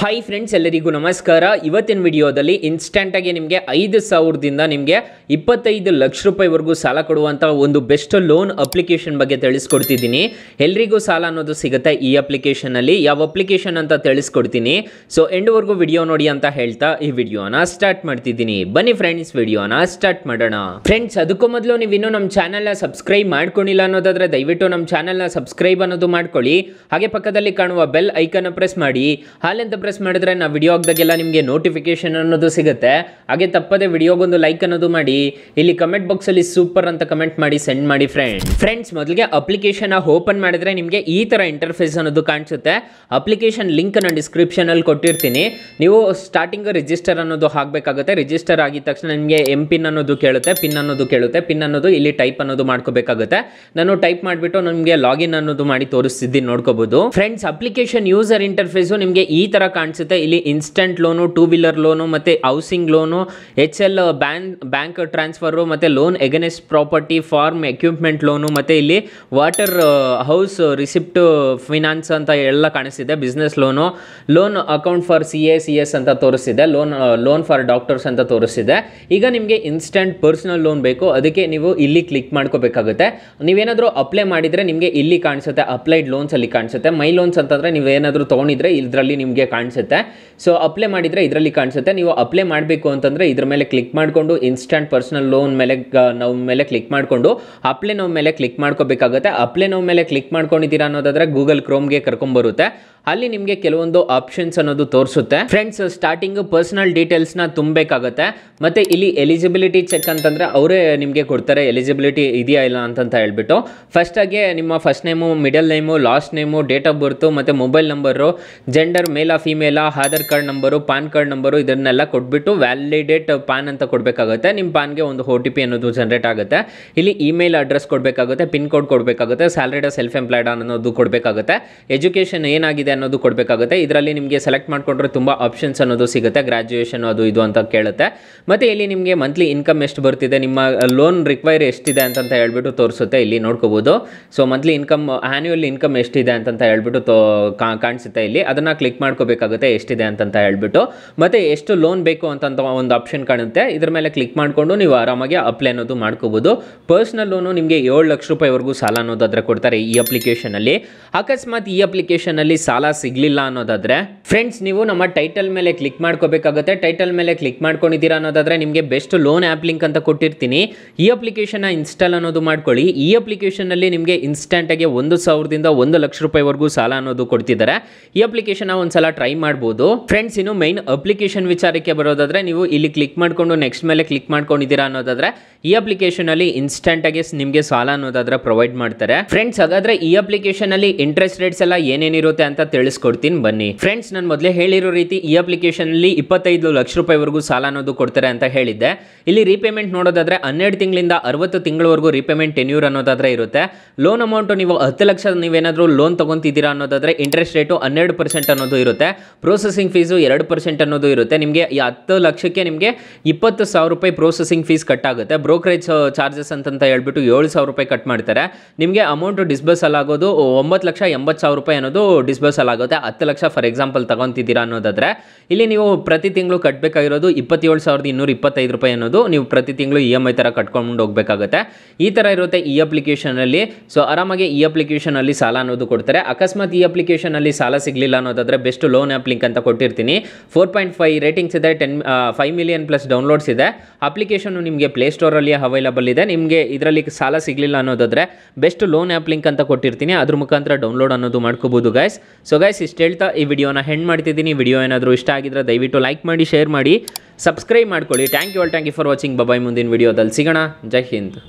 Hi friends, ಎಲ್ಲರಿಗೂ ನಮಸ್ಕಾರ. ಇವತ್ತಿನ ವಿಡಿಯೋದಲ್ಲಿ ಇನ್ಸ್ಟೆಂಟಾಗಿ ನಿಮಗೆ 5,000ದಿಂದ ನಿಮಗೆ 25 ಲಕ್ಷ ರೂಪಾಯಿವರೆಗೂ ಸಾಲ ಕೊಡುವಂಥ ಒಂದು ಬೆಸ್ಟ್ ಲೋನ್ ಅಪ್ಲಿಕೇಶನ್ ಬಗ್ಗೆ ತಿಳಿಸ್ಕೊಡ್ತಿದ್ದೀನಿ. ಎಲ್ರಿಗೂ ಸಾಲ ಅನ್ನೋದು ಸಿಗುತ್ತೆ ಈ ಅಪ್ಲಿಕೇಶನಲ್ಲಿ. ಯಾವ ಅಪ್ಲಿಕೇಶನ್ ಅಂತ ತಿಳಿಸ್ಕೊಡ್ತೀನಿ. ಸೊ ಎಂಡ್ವರೆಗೂ ವಿಡಿಯೋ ನೋಡಿ ಅಂತ ಹೇಳ್ತಾ ಈ ವಿಡಿಯೋನ ಸ್ಟಾರ್ಟ್ ಮಾಡ್ತಿದ್ದೀನಿ. ಬನ್ನಿ ಫ್ರೆಂಡ್ಸ್, ವಿಡಿಯೋನ ಸ್ಟಾರ್ಟ್ ಮಾಡೋಣ. ಫ್ರೆಂಡ್ಸ್, ಅದಕ್ಕೂ ಮೊದಲು ನೀವು ಇನ್ನೂ ನಮ್ಮ ಚಾನಲ್ನ ಸಬ್ಸ್ಕ್ರೈಬ್ ಮಾಡ್ಕೊಂಡಿಲ್ಲ ಅನ್ನೋದಾದರೆ ದಯವಿಟ್ಟು ನಮ್ಮ ಚಾನಲ್ನ ಸಬ್ಸ್ಕ್ರೈಬ್ ಅನ್ನೋದು ಮಾಡ್ಕೊಳ್ಳಿ. ಹಾಗೆ ಪಕ್ಕದಲ್ಲಿ ಕಾಣುವ ಬೆಲ್ ಐಕನ್ ಪ್ರೆಸ್ ಮಾಡಿ. ಹಾಲೆಂತ ಪ್ರೆಸ್ ಮಾಡಿದ್ರೆ ನಾವು ವಿಡಿಯೋ ಹಾಕಿದಾಗೆಲ್ಲ ನಿಮಗೆ ನೋಟಿಫಿಕೇಶನ್ ಅನ್ನೋದು ಸಿಗುತ್ತೆ. ಹಾಗೆ ತಪ್ಪದೆ ವಿಡಿಯೋಗೊಂದು ಲೈಕ್ ಅನ್ನೋದು ಮಾಡಿ. ಇಲ್ಲಿ ಕಮೆಂಟ್ ಬಾಕ್ಸಲ್ಲಿ ಸೂಪರ್ ಅಂತ ಕಮೆಂಟ್ ಮಾಡಿ ಸೆಂಡ್ ಮಾಡಿ ಫ್ರೆಂಡ್ಸ್. ಮೊದಲಿಗೆ ಅಪ್ಲಿಕೇಶನ್ ಓಪನ್ ಮಾಡಿದ್ರೆ ನಿಮಗೆ ಈ ಥರ ಇಂಟರ್ಫೇಸ್ ಅನ್ನೋದು ಕಾಣಿಸುತ್ತೆ. ಅಪ್ಲಿಕೇಶನ್ ಲಿಂಕ್ ನಾನು ಡಿಸ್ಕ್ರಿಪ್ಷನಲ್ಲಿ ಕೊಟ್ಟಿರ್ತೀನಿ. ನೀವು ಸ್ಟಾರ್ಟಿಂಗ್ ರಿಜಿಸ್ಟರ್ ಅನ್ನೋದು ಹಾಕಬೇಕಾಗುತ್ತೆ. ರಿಜಿಸ್ಟರ್ ಆಗಿದ ತಕ್ಷಣ ನಿಮಗೆ ಪಿನ್ ಅನ್ನೋದು ಕೇಳುತ್ತೆ. ಪಿನ್ ಅನ್ನೋದು ಇಲ್ಲಿ ಟೈಪ್ ಅನ್ನೋದು ಮಾಡ್ಕೋಬೇಕಾಗುತ್ತೆ. ನಾನು ಟೈಪ್ ಮಾಡಿಬಿಟ್ಟು ನಿಮಗೆ ಲಾಗಿನ್ ಅನ್ನೋದು ಮಾಡಿ ತೋರಿಸ್ತಿದ್ದೀನಿ, ನೋಡ್ಕೋಬಹುದು. ಫ್ರೆಂಡ್ಸ್, ಅಪ್ಲಿಕೇಶನ್ ಯೂಸರ್ ಇಂಟರ್ಫೇಸು ನಿಮಗೆ ಈ ಥರ ಕಾಣಿಸುತ್ತೆ. ಇಲ್ಲಿ ಇನ್ಸ್ಟೆಂಟ್ ಲೋನು, 2 ವೀಲರ್ ಲೋನು, ಮತ್ತು housing loan, HL bank transfer, ಮತ್ತು loan against property, farm equipment loan, ಮತ್ತು ಇಲ್ಲಿ ವಾಟರ್ ಹೌಸ್ ರಿಸಿಪ್ಟ್ ಫಿನಾನ್ಸ್ ಅಂತ ಎಲ್ಲ ಕಾಣಿಸ್ತಿದೆ. Business loan, loan account for CS ಅಂತ ತೋರಿಸ್ತಿದೆ. ಲೋನ್ ಫಾರ್ ಡಾಕ್ಟರ್ಸ್ ಅಂತ ತೋರಿಸ್ತಿದೆ. ಈಗ ನಿಮಗೆ ಇನ್ಸ್ಟೆಂಟ್ ಪರ್ಸನಲ್ ಲೋನ್ ಬೇಕು, ಅದಕ್ಕೆ ನೀವು ಇಲ್ಲಿ ಕ್ಲಿಕ್ ಮಾಡ್ಕೋಬೇಕಾಗುತ್ತೆ. ನೀವೇನಾದರೂ ಅಪ್ಲೈ ಮಾಡಿದರೆ ನಿಮಗೆ ಇಲ್ಲಿ ಕಾಣಿಸುತ್ತೆ, ಅಪ್ಲೈಡ್ ಲೋನ್ಸ್ ಅಲ್ಲಿ ಕಾಣಿಸುತ್ತೆ. ಮೈ ಲೋನ್ಸ್ ಅಂತಂದರೆ ನೀವೇನಾದರೂ ತೊಗೊಂಡಿದ್ರೆ ಇದರಲ್ಲಿ ನಿಮಗೆ ಕಾಣಿಸುತ್ತೆ. ಸೊ ಅಪ್ಲೈ ಮಾಡಿದರೆ ಇದರಲ್ಲಿ ಕಾಣಿಸುತ್ತೆ. ನೀವು ಅಪ್ಲೈ ಮಾಡಬೇಕು ಅಂತಂದರೆ ಇದ್ರ ಮೇಲೆ ಕ್ಲಿಕ್ ಮಾಡಿಕೊಂಡು ಇನ್ಸ್ಟೆಂಟ್ ಪರ್ಸನಲ್ ಲೋನ್ ಮೇಲೆ ಕ್ಲಿಕ್ ಮಾಡಿಕೊಂಡು ಅಪ್ಲೈ ನಾವು ಮೇಲೆ ಕ್ಲಿಕ್ ಮಾಡ್ಕೋಬೇಕಾಗುತ್ತೆ. ಅಪ್ಲೈ ನಾವು ಮೇಲೆ ಕ್ಲಿಕ್ ಮಾಡ್ಕೊಂಡಿದ್ದೀರಾ ಅನ್ನೋದಾದರೆ ಗೂಗಲ್ ಕ್ರೋಮ್ಗೆ ಕರ್ಕೊಂಬರುತ್ತೆ. ಅಲ್ಲಿ ನಿಮಗೆ ಕೆಲವೊಂದು ಆಪ್ಷನ್ಸ್ ಅನ್ನೋದು ತೋರಿಸುತ್ತೆ. ಫ್ರೆಂಡ್ಸ್, ಸ್ಟಾರ್ಟಿಂಗ್ ಪರ್ಸನಲ್ ಡೀಟೇಲ್ಸ್ನ ತುಂಬಬೇಕಾಗುತ್ತೆ. ಮತ್ತು ಇಲ್ಲಿ ಎಲಿಜಿಬಿಲಿಟಿ ಚೆಕ್ ಅಂತಂದರೆ ಅವರೇ ನಿಮಗೆ ಕೊಡ್ತಾರೆ, ಎಲಿಜಿಬಿಲಿಟಿ ಇದೆಯಾ ಇಲ್ಲ ಅಂತ ಹೇಳ್ಬಿಟ್ಟು. ಫಸ್ಟಾಗೆ ನಿಮ್ಮ first name, middle name, last name, date of birth, ಮತ್ತು ಮೊಬೈಲ್ ನಂಬರು, ಜೆಂಡರ್ ಮೇಲಾ ಫೀಮೇಲಾ, Aadhaar card number, PAN card number, ಇದನ್ನೆಲ್ಲ ಕೊಟ್ಬಿಟ್ಟು ವ್ಯಾಲಿಡೇಟ್ ಪಾನ್ ಅಂತ ಕೊಡಬೇಕಾಗುತ್ತೆ. ನಿಮ್ಮ ಪಾನ್ಗೆ ಒಂದು OTP ಅನ್ನೋದು ಜನರೇಟ್ ಆಗುತ್ತೆ. ಇಲ್ಲಿ ಇಮೇಲ್ ಅಡ್ರೆಸ್ ಕೊಡಬೇಕಾಗುತ್ತೆ, ಪಿನ್ ಕೋಡ್ ಕೊಡಬೇಕಾಗುತ್ತೆ, ಸ್ಯಾಲರಿಡ್ ಸೆಲ್ಫ್ ಎಂಪ್ಲಾಯ್ಡ್ ಅನ್ನೋದು ಕೊಡಬೇಕಾಗುತ್ತೆ, ಎಜುಕೇಷನ್ ಏನಾಗಿದೆ ಅನ್ನೋದು ಕೊಡಬೇಕಾಗುತ್ತೆ. ಇದರಲ್ಲಿ ನಿಮಗೆ ಸೆಲೆಕ್ಟ್ ಮಾಡ್ಕೊಂಡ್ರೆ ತುಂಬ ಆಪ್ಷನ್ಸ್ ಅನ್ನೋದು ಸಿಗುತ್ತೆ. ಗ್ರಾಜುಯೇಷನ್ ಅದು ಇದು ಅಂತ ಕೇಳುತ್ತೆ. ಮತ್ತು ಇಲ್ಲಿ ನಿಮಗೆ ಮಂತ್ಲಿ ಇನ್ಕಮ್ ಎಷ್ಟು ಬರ್ತಿದೆ, ನಿಮ್ಮ ಲೋನ್ ರಿಕ್ವೈರ್ ಎಷ್ಟಿದೆ ಅಂತ ಹೇಳ್ಬಿಟ್ಟು ತೋರಿಸುತ್ತೆ. ಇಲ್ಲಿ ನೋಡ್ಕೋಬೋದು. So monthly income, annual income ಎಷ್ಟಿದೆ ಅಂತ ಹೇಳ್ಬಿಟ್ಟು ಕಾಣಿಸುತ್ತೆ. ಇಲ್ಲಿ ಅದನ್ನು ಕ್ಲಿಕ್ ಮಾಡ್ಕೋಬೇಕಾಗುತ್ತೆ ಎಷ್ಟಿದೆ ಅಂತ ಹೇಳ್ಬಿಟ್ಟು. ಮತ್ತು ಎಷ್ಟು ಲೋನ್ ಬೇಕು ಅಂತ ಒಂದು ಆಪ್ಷನ್ ಕಾಣುತ್ತೆ. ಇದ್ರ ಮೇಲೆ ಕ್ಲಿಕ್ ಮಾಡಿಕೊಂಡು ನೀವು ಆರಾಮಾಗಿ ಅಪ್ಲೈ ಅನ್ನೋದು ಮಾಡ್ಕೋಬೋದು. ಪರ್ಸನಲ್ ಲೋನು ನಿಮಗೆ 7 ಲಕ್ಷ ರೂಪಾಯಿವರೆಗೂ ಸಾಲ ಅನ್ನೋದಾದರೆ ಕೊಡ್ತಾರೆ ಈ ಅಪ್ಲಿಕೇಶನಲ್ಲಿ. ಅಕಸ್ಮಾತ್ ಈ ಅಪ್ಲಿಕೇಶನಲ್ಲಿ ಸಾಲ ಸಿಗಲಿಲ್ಲ ಅನ್ನೋದಾದರೆ ಫ್ರೆಂಡ್ಸ್, ನೀವು ನಮ್ಮ ಟೈಟಲ್ ಮೇಲೆ ಕ್ಲಿಕ್ ಮಾಡ್ಕೋಬೇಕಾಗುತ್ತೆ. ಟೈಟಲ್ ಮೇಲೆ ಕ್ಲಿಕ್ ಮಾಡ್ಕೊಂಡಿದ್ದೀರಾ ಅನ್ನೋದಾದರೆ ನಿಮಗೆ ಬೆಸ್ಟ್ ಲೋನ್ ಆ್ಯಪ್ ಲಿಂಕ್ ಅಂತ ಕೊಟ್ಟಿರ್ತೀನಿ. ಈ ಅಪ್ಲಿಕೇಶನ್ನ ಇನ್ಸ್ಟಾಲ್ ಅನ್ನೋದು ಮಾಡ್ಕೊಳ್ಳಿ. ಈ ಅಪ್ಲಿಕೇಶನ್ನಲ್ಲಿ ನಿಮಗೆ ಇನ್ಸ್ಟೆಂಟಾಗಿ 1,000ದಿಂದ 1 ಲಕ್ಷ ರೂಪಾಯಿವರೆಗೂ ಸಾಲ ಅನ್ನೋದು ಕೊಡ್ತಿದ್ದಾರೆ. ಈ ಅಪ್ಲಿಕೇಶನ್ ಒಂದ್ಸಲ ಟ್ರೈ ಮಾಡ್ಬೋದು. ಫ್ರೆಂಡ್ಸ್, ಇನ್ನು ಮೈನ್ ಅಪ್ಲಿಕೇಶನ್ ವಿಚಾರಕ್ಕೆ ಬರೋದಾದರೆ ನೀವು ಇಲ್ಲಿ ಕ್ಲಿಕ್ ಮಾಡಿಕೊಂಡು ನೆಕ್ಸ್ಟ್ ಮೇಲೆ ಕ್ಲಿಕ್ ಮಾಡ್ಕೊಂಡಿದ್ದೀರಾ ಅನ್ನೋದಾದರೆ ಈ ಅಪ್ಲಿಕೇಶನಲ್ಲಿ ಇನ್ಸ್ಟೆಂಟಾಗಿ ನಿಮಗೆ ಸಾಲ ಅನ್ನೋದಾದರೆ ಪ್ರೊವೈಡ್ ಮಾಡ್ತಾರೆ. ಫ್ರೆಂಡ್ಸ್, ಹಾಗಾದರೆ ಈ ಅಪ್ಲಿಕೇಶನಲ್ಲಿ ಇಂಟ್ರೆಸ್ಟ್ ರೇಟ್ಸ್ ಎಲ್ಲ ಏನೇನಿರುತ್ತೆ ಅಂತ ತಿಳಿಸ್ಕೊಡ್ತೀನಿ ಬನ್ನಿ. ಫ್ರೆಂಡ್ಸ್, ನಾನು ಮೊದಲೇ ಹೇಳಿರೋ ರೀತಿ ಈ ಅಪ್ಲಿಕೇಶನಲ್ಲಿ 25 ಲಕ್ಷ ರೂಪಾಯಿವರೆಗೂ ಸಾಲ ಅನ್ನೋದು ಕೊಡ್ತಾರೆ ಅಂತ ಹೇಳಿದ್ದೆ. ಇಲ್ಲಿ ರೀಪೇಮೆಂಟ್ ನೋಡೋದಾದರೆ 12 ತಿಂಗಳಿಂದ 60 ತಿಂಗಳವರೆಗೂ ರೀಪೇಮೆಂಟ್ ಟೆನ್ಯೂರ್ ಅನ್ನೋದಾದರೆ ಇರುತ್ತೆ. ಲೋನ್ ಅಮೌಂಟು ನೀವು 10 ಲಕ್ಷ ನೀವೇನಾದರೂ ಲೋನ್ ತೊಗೊತಿದ್ದೀರಾ ಅನ್ನೋದಾದರೆ ಇಂಟ್ರೆಸ್ಟ್ ರೇಟು 12% ಅನ್ನೋದು ಇರುತ್ತೆ. ಪ್ರೊಸೆಸಿಂಗ್ ಫೀಸು 2% ಅನ್ನೋದು ಇರುತ್ತೆ. ನಿಮಗೆ 10 ಲಕ್ಷಕ್ಕೆ ನಿಮಗೆ 20,000 ರೂಪಾಯಿ ಪ್ರೊಸೆಸಿಂಗ್ ಫೀಸ್ ಕಟ್ ಆಗುತ್ತೆ. ಬ್ರೋಕರೇಜ್ ಚಾರ್ಜಸ್ ಅಂತ ಹೇಳ್ಬಿಟ್ಟು 7,000 ರೂಪಾಯಿ ಕಟ್ ಮಾಡ್ತಾರೆ. ನಿಮಗೆ ಅಮೌಂಟು ಡಿಸ್ಬರ್ಸಲ್ ಆಗೋದು 9,80,000 ರೂಪಾಯಿ ಅನ್ನೋದು ಡಿಸ್ಬರ್ಸಲ್ ಆಗುತ್ತೆ. 10 ಲಕ್ಷ ಫಾರ್ ಎಕ್ಸಾಂಪಲ್ ತಗೊತಿದ್ದೀರಾ ಅನ್ನೋದಾದರೆ ಇಲ್ಲಿ ನೀವು ಪ್ರತಿ ತಿಂಗಳು ಕಟ್ಟಬೇಕಾಗಿರೋದು 27,225 ರೂಪಾಯಿ ಅನ್ನೋದು ನೀವು ಪ್ರತಿ ತಿಂಗಳು EMI ಥರ ಕಟ್ಕೊಂಡು ಹೋಗಬೇಕಾಗುತ್ತೆ. ಈ ಥರ ಇರುತ್ತೆ ಈ ಅಪ್ಲಿಕೇಶನಲ್ಲಿ. ಸೊ ಆರಾಮಾಗಿ ಈ ಅಪ್ಲಿಕೇಶನಲ್ಲಿ ಸಾಲ ಅನ್ನೋದು ಕೊಡ್ತಾರೆ. ಅಕಸ್ಮಾತ್ ಈ ಅಪ್ಲಿಕೇಶನಲ್ಲಿ ಸಾಲ ಸಿಗಲಿಲ್ಲ ಅನ್ನೋದಾದರೆ ಬೆಸ್ಟ್ ಲೋನ್ ಆ್ಯಪ್ ಲಿಂಕ್ ಅಂತ ಕೊಟ್ಟಿರ್ತೀನಿ. 4.5 ರೇಟಿಂಗ್ಸ್ ಇದೆ, 5 ಮಿಲಿಯನ್ ಪ್ಲಸ್ ಡೌನ್ಲೋಡ್ಸ್ ಇದೆ. ಅಪ್ಲಿಕೇಶನ್ನು ನಿಮಗೆ ಪ್ಲೇಸ್ಟೋರಲ್ಲಿ ಅವೈಲಬಲ್ ಇದೆ. ನಿಮಗೆ ಇದರಲ್ಲಿ ಸಾಲ ಸಿಗಲಿಲ್ಲ ಅನ್ನೋದಾದರೆ ಬೆಸ್ಟ್ ಲೋನ್ ಆ್ಯಪ್ ಲಿಂಕ್ ಅಂತ ಕೊಟ್ಟಿರ್ತೀನಿ. ಅದ್ರ ಮುಖಾಂತರ ಡೌನ್ಲೋಡ್ ಅನ್ನೋದು ಮಾಡ್ಕೋಬೋದು ಗೈಸ್. ಸೊ ಗೈಸ್, ಇಷ್ಟು ಹೇಳ್ತಾ ಈ ವಿಡಿಯೋನ ಹೆಂಡ್ ಮಾಡ್ತಿದ್ದೀನಿ. ವಿಡಿಯೋ ಏನಾದರೂ ಇಷ್ಟ ಆಗಿದ್ರೆ ದಯವಿಟ್ಟು ಲೈಕ್ ಮಾಡಿ, ಶೇರ್ ಮಾಡಿ, ಸಬ್ಸ್ಕ್ರೈಬ್ ಮಾಡ್ಕೊಳ್ಳಿ. Thank you for watching. Bye. ಮುಂದಿನ ವಿಡಿಯೋದಲ್ಲಿ ಸಿಗೋಣ. ಜೈ ಹಿಂದ್.